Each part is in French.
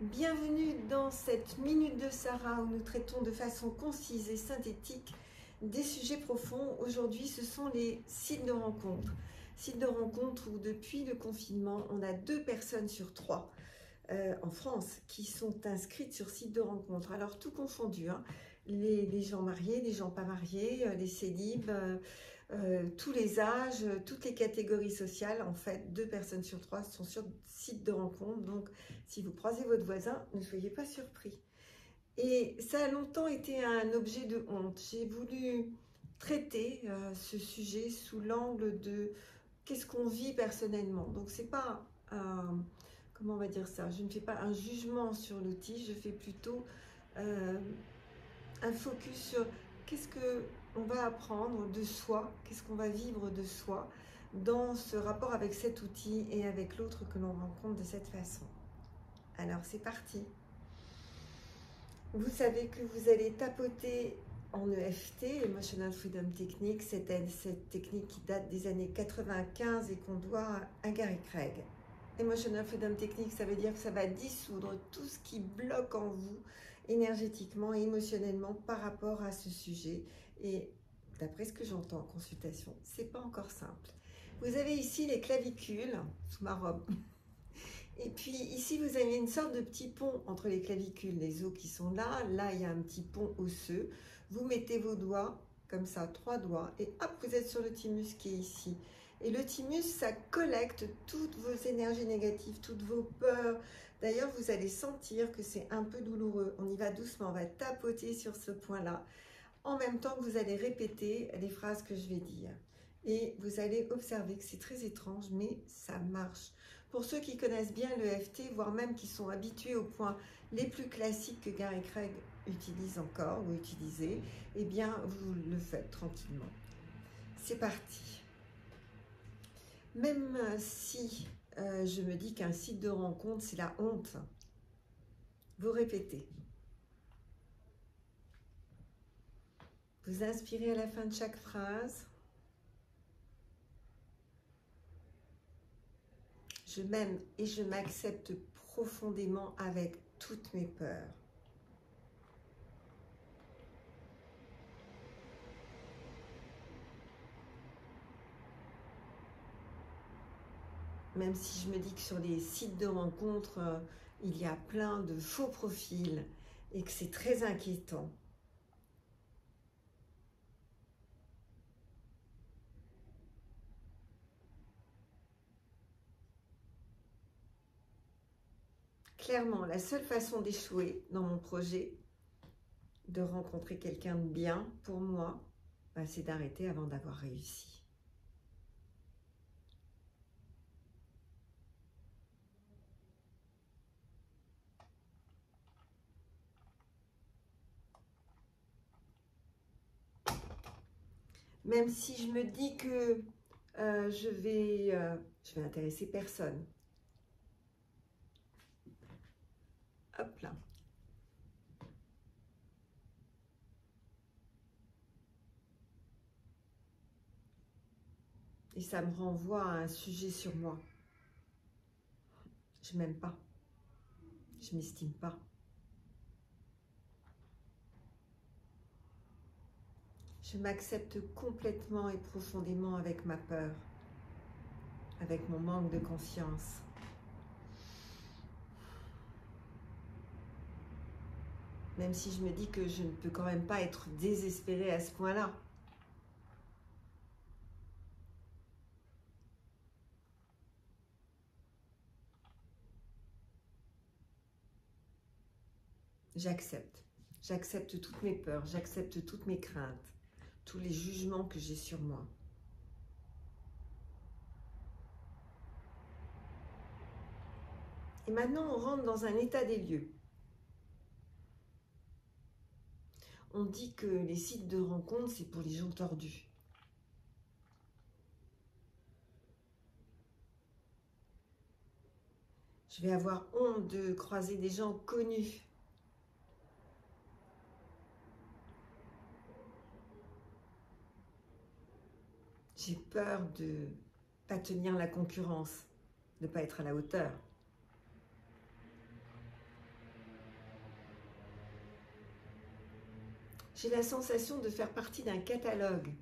Bienvenue dans cette Minute de Sarah où nous traitons de façon concise et synthétique des sujets profonds. Aujourd'hui, ce sont les sites de rencontres. Sites de rencontres où depuis le confinement, on a 2 personnes sur 3 en France qui sont inscrites sur sites de rencontres. Alors tout confondu, hein, les gens mariés, les gens pas mariés, les célibes, tous les âges, toutes les catégories sociales. En fait, 2 personnes sur 3 sont sur sites de rencontres. Donc, si vous croisez votre voisin, ne soyez pas surpris. Et ça a longtemps été un objet de honte. J'ai voulu traiter ce sujet sous l'angle de qu'est-ce qu'on vit personnellement. Donc, c'est pas un, comment on va dire ça, je ne fais pas un jugement sur l'outil, je fais plutôt un focus sur qu'est-ce qu'on va apprendre de soi, qu'est-ce qu'on va vivre de soi dans ce rapport avec cet outil et avec l'autre que l'on rencontre de cette façon. Alors c'est parti. Vous savez que vous allez tapoter en EFT, Emotional Freedom Technique, cette technique qui date des années 95 et qu'on doit à Gary Craig. Emotional Freedom Technique, ça veut dire que ça va dissoudre tout ce qui bloque en vous énergétiquement et émotionnellement par rapport à ce sujet. Et d'après ce que j'entends en consultation, c'est pas encore simple. Vous avez ici les clavicules sous ma robe. Et puis ici, vous avez une sorte de petit pont entre les clavicules, les os qui sont là. Là, il y a un petit pont osseux. Vous mettez vos doigts, comme ça, 3 doigts, et hop, vous êtes sur le thymus qui est ici. Et le thymus, ça collecte toutes vos énergies négatives, toutes vos peurs. D'ailleurs, vous allez sentir que c'est un peu douloureux. On y va doucement, on va tapoter sur ce point-là. En même temps que vous allez répéter les phrases que je vais dire. Et vous allez observer que c'est très étrange, mais ça marche. Pour ceux qui connaissent bien l'EFT, voire même qui sont habitués aux points les plus classiques que Gary Craig utilise encore ou utilisait, eh bien, vous le faites tranquillement. C'est parti. Même si je me dis qu'un site de rencontre, c'est la honte, vous répétez. Vous inspirez à la fin de chaque phrase. Je m'aime et je m'accepte profondément avec toutes mes peurs. Même si je me dis que sur les sites de rencontres, il y a plein de faux profils et que c'est très inquiétant. Clairement, la seule façon d'échouer dans mon projet, de rencontrer quelqu'un de bien pour moi, c'est d'arrêter avant d'avoir réussi. Même si je me dis que je vais intéresser personne. Hop là. Et ça me renvoie à un sujet sur moi. Je m'aime pas. Je m'estime pas. Je m'accepte complètement et profondément avec ma peur, avec mon manque de confiance. Même si je me dis que je ne peux quand même pas être désespérée à ce point-là. J'accepte. J'accepte toutes mes peurs, j'accepte toutes mes craintes, tous les jugements que j'ai sur moi. Et maintenant, on rentre dans un état des lieux. On dit que les sites de rencontres, c'est pour les gens tordus. Je vais avoir honte de croiser des gens connus. J'ai peur de ne pas tenir la concurrence, de ne pas être à la hauteur. J'ai la sensation de faire partie d'un catalogue.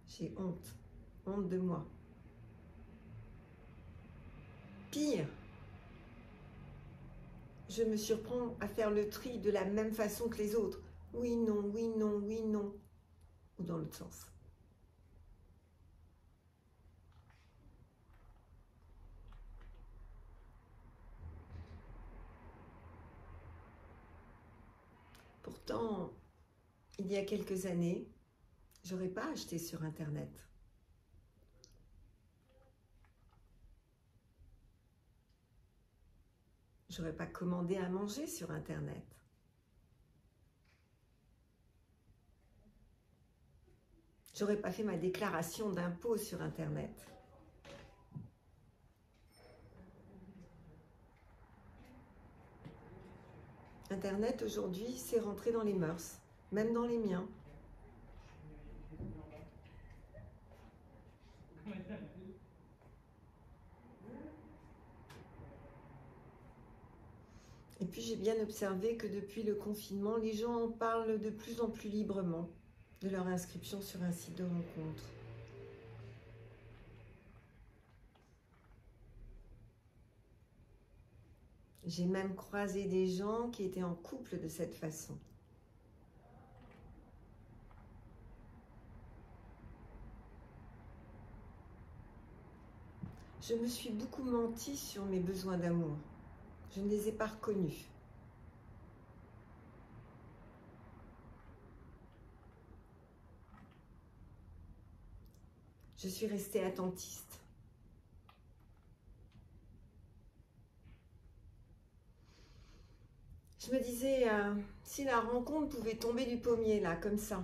J'ai honte de moi. Pire, je me surprends à faire le tri de la même façon que les autres. Oui, non, oui, non, oui, non. Ou dans l'autre sens. Pourtant, il y a quelques années, j'aurais pas acheté sur Internet. J'aurais pas commandé à manger sur Internet. J'aurais pas fait ma déclaration d'impôt sur Internet. Internet, aujourd'hui, c'est rentré dans les mœurs, même dans les miens. Et puis, j'ai bien observé que depuis le confinement, les gens en parlent de plus en plus librement de leur inscription sur un site de rencontre. J'ai même croisé des gens qui étaient en couple de cette façon. Je me suis beaucoup menti sur mes besoins d'amour. Je ne les ai pas reconnus. Je suis restée attentiste. Je me disais, si la rencontre pouvait tomber du pommier, là, comme ça.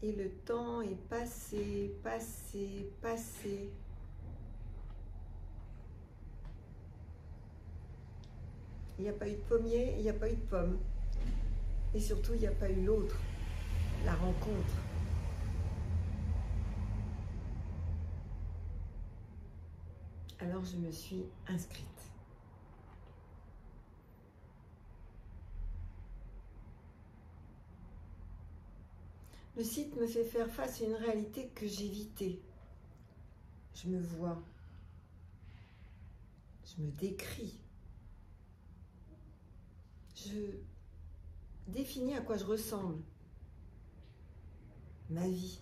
Et le temps est passé, passé, passé. Il n'y a pas eu de pommier, il n'y a pas eu de pomme. Et surtout, il n'y a pas eu l'autre, la rencontre. Alors, je me suis inscrite. Le site me fait faire face à une réalité que j'évitais. Je me vois. Je me décris. Je définis à quoi je ressemble. Ma vie.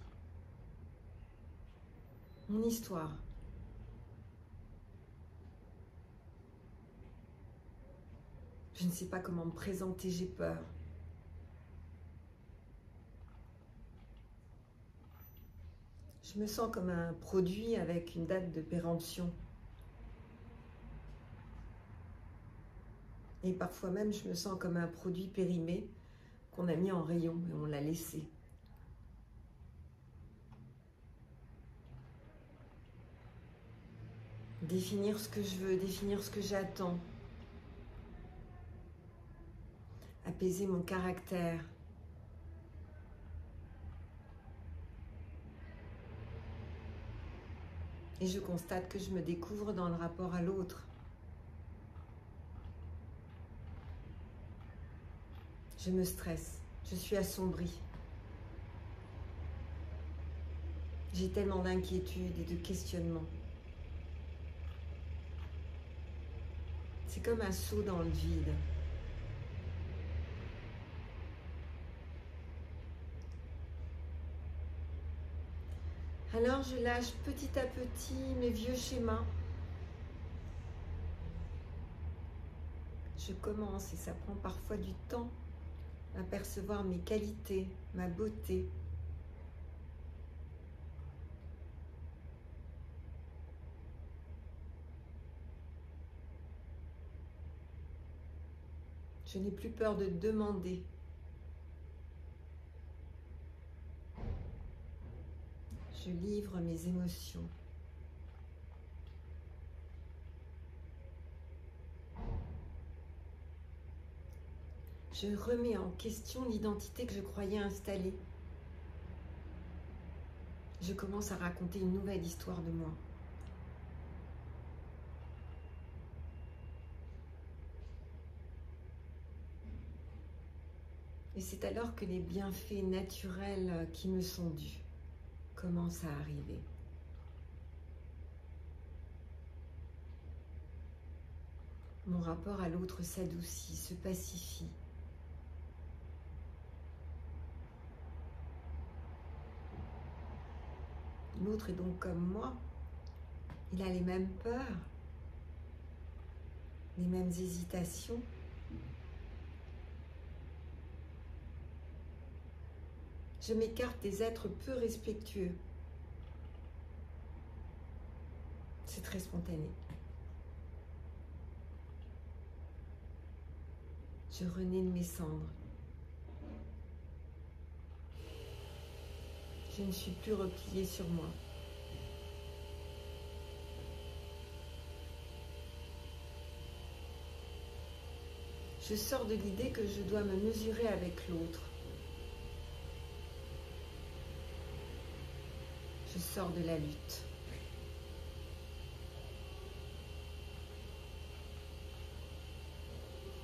Mon histoire. Je ne sais pas comment me présenter, j'ai peur. Je me sens comme un produit avec une date de péremption. Et parfois même, je me sens comme un produit périmé qu'on a mis en rayon et on l'a laissé. Définir ce que je veux, définir ce que j'attends. Apaiser mon caractère. Et je constate que je me découvre dans le rapport à l'autre. Je me stresse, je suis assombrie. J'ai tellement d'inquiétudes et de questionnements. C'est comme un saut dans le vide. Alors je lâche petit à petit mes vieux schémas. Je commence, et ça prend parfois du temps, à percevoir mes qualités, ma beauté. Je n'ai plus peur de demander. Je livre mes émotions. Je remets en question l'identité que je croyais installée. Je commence à raconter une nouvelle histoire de moi. Et c'est alors que les bienfaits naturels qui me sont dus commencent à arriver. Mon rapport à l'autre s'adoucit, se pacifie. L'autre est donc comme moi. Il a les mêmes peurs, les mêmes hésitations. Je m'écarte des êtres peu respectueux. C'est très spontané. Je renais de mes cendres. Je ne suis plus repliée sur moi. Je sors de l'idée que je dois me mesurer avec l'autre. Je sors de la lutte.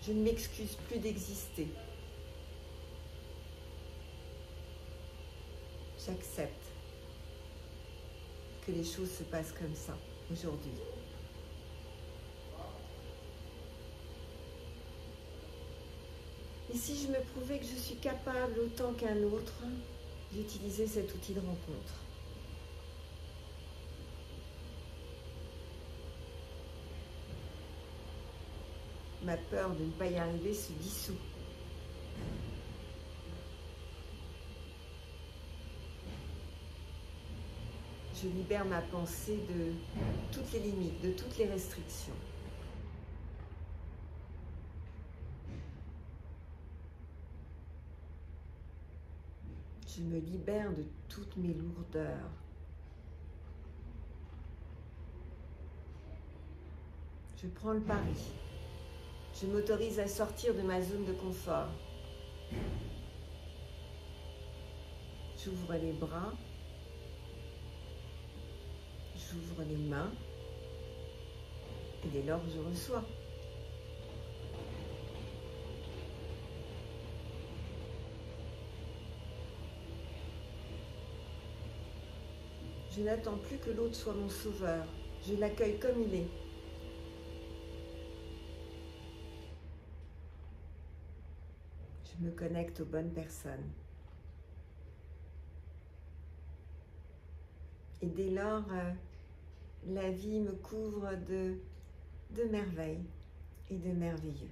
Je ne m'excuse plus d'exister. J'accepte que les choses se passent comme ça aujourd'hui. Et si je me prouvais que je suis capable autant qu'un autre d'utiliser cet outil de rencontre? Ma peur de ne pas y arriver se dissout. Je libère ma pensée de toutes les limites, de toutes les restrictions. Je me libère de toutes mes lourdeurs. Je prends le pari. Je m'autorise à sortir de ma zone de confort. J'ouvre les bras. J'ouvre les mains. Et dès lors, je reçois. Je n'attends plus que l'autre soit mon sauveur. Je l'accueille comme il est. Je me connecte aux bonnes personnes. Et dès lors, la vie me couvre de merveilles et de merveilleux.